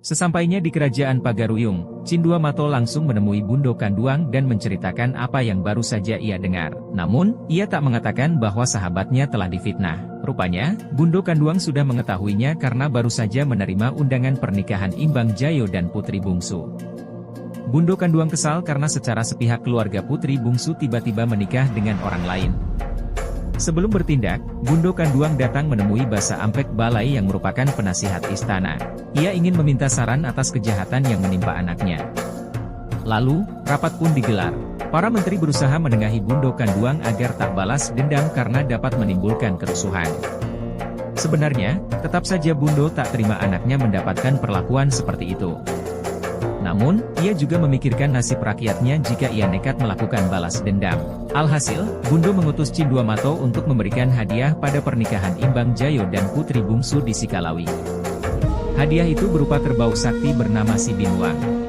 Sesampainya di kerajaan Pagaruyung, Cindua Mato langsung menemui Bundo Kanduang dan menceritakan apa yang baru saja ia dengar. Namun, ia tak mengatakan bahwa sahabatnya telah difitnah. Rupanya, Bundo Kanduang sudah mengetahuinya karena baru saja menerima undangan pernikahan Imbang Jayo dan putri bungsu. Bundo Kanduang kesal karena secara sepihak keluarga putri bungsu tiba-tiba menikah dengan orang lain. Sebelum bertindak, Bundo Kanduang datang menemui Basa Ampek Balai yang merupakan penasihat istana. Ia ingin meminta saran atas kejahatan yang menimpa anaknya. Lalu, rapat pun digelar. Para menteri berusaha menengahi Bundo Kanduang agar tak balas dendam karena dapat menimbulkan kerusuhan. Sebenarnya, tetap saja Bundo tak terima anaknya mendapatkan perlakuan seperti itu. Namun, ia juga memikirkan nasib rakyatnya jika ia nekat melakukan balas dendam. Alhasil, Bundo mengutus Cindua Mato untuk memberikan hadiah pada pernikahan Imbang Jayo dan putri bungsu di Sikalawi. Hadiah itu berupa kerbau sakti bernama Si Binuang.